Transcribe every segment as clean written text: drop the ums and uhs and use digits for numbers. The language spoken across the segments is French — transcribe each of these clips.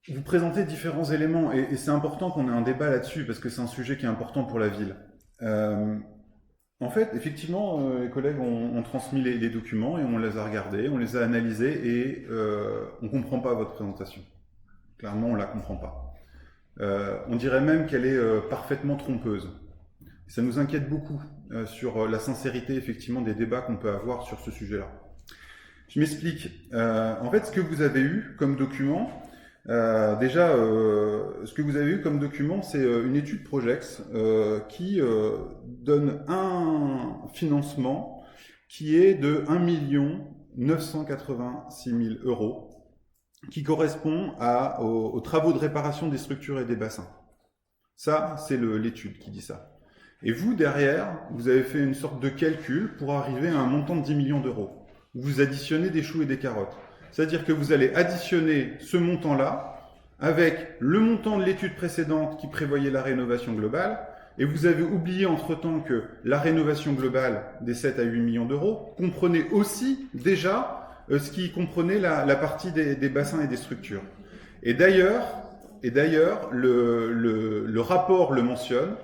vous présentez différents éléments et c'est important qu'on ait un débat là-dessus parce que c'est un sujet qui est important pour la ville. Euh, En fait, effectivement, les collègues ont transmis les documents et on les a regardés, on les a analysés et on ne comprend pas votre présentation. Clairement, on ne la comprend pas. On dirait même qu'elle est parfaitement trompeuse. Ça nous inquiète beaucoup sur la sincérité, effectivement, des débats qu'on peut avoir sur ce sujet-là. Je m'explique. En fait, ce que vous avez eu comme document, ce que vous avez eu comme document, c'est une étude Projex qui donne un financement qui est de 1 986 000 euros, qui correspond aux travaux de réparation des structures et des bassins. Ça, c'est l'étude qui dit ça. Et vous, derrière, vous avez fait une sorte de calcul pour arriver à un montant de 10 millions d'euros. Vous additionnez des choux et des carottes. C'est-à-dire que vous allez additionner ce montant-là avec le montant de l'étude précédente qui prévoyait la rénovation globale, et vous avez oublié entre-temps que la rénovation globale des 7 à 8 millions d'euros comprenait aussi déjà ce qui comprenait la partie des bassins et des structures. Et d'ailleurs, le rapport le mentionne,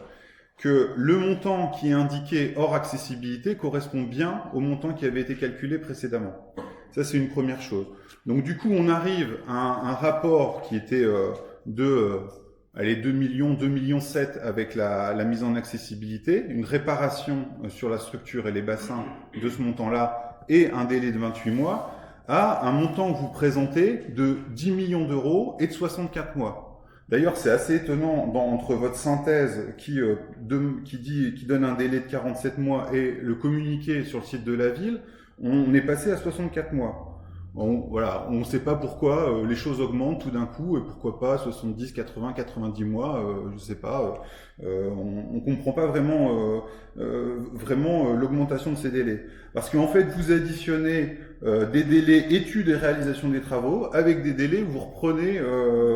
que le montant qui est indiqué hors accessibilité correspond bien au montant qui avait été calculé précédemment. Ça, c'est une première chose. Donc, du coup, on arrive à un rapport qui était de 2 millions, 2 millions 7 avec la mise en accessibilité, une réparation sur la structure et les bassins de ce montant-là et un délai de 28 mois, à un montant que vous présentez de 10 millions d'euros et de 64 mois. D'ailleurs, c'est assez étonnant entre votre synthèse qui donne un délai de 47 mois et le communiqué sur le site de la ville, on est passé à 64 mois. Voilà, on ne sait pas pourquoi les choses augmentent tout d'un coup, et pourquoi pas 70, 80, 90 mois, je ne sais pas. On ne comprend pas vraiment, l'augmentation de ces délais. Parce qu'en fait, vous additionnez des délais études et réalisation des travaux avec des délais où vous reprenez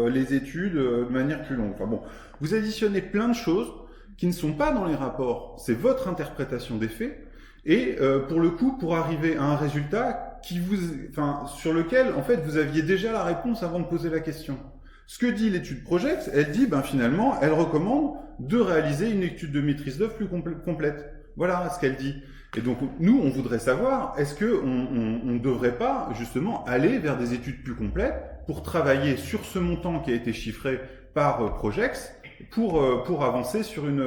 les études de manière plus longue. Enfin bon, vous additionnez plein de choses qui ne sont pas dans les rapports. C'est votre interprétation des faits. Et pour le coup, pour arriver à un résultat sur lequel, en fait, vous aviez déjà la réponse avant de poser la question. Ce que dit l'étude Projex, elle dit, finalement, elle recommande de réaliser une étude de maîtrise d'œuvre plus complète. Voilà ce qu'elle dit. Et donc, nous, on voudrait savoir, est-ce qu'on ne devrait pas, justement, aller vers des études plus complètes pour travailler sur ce montant qui a été chiffré par Projex pour avancer sur une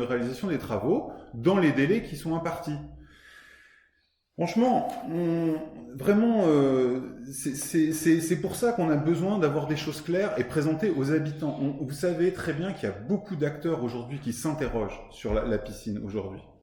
réalisation des travaux dans les délais qui sont impartis. Franchement, vraiment, c'est pour ça qu'on a besoin d'avoir des choses claires et présentées aux habitants. Vous savez très bien qu'il y a beaucoup d'acteurs aujourd'hui qui s'interrogent sur la piscine aujourd'hui.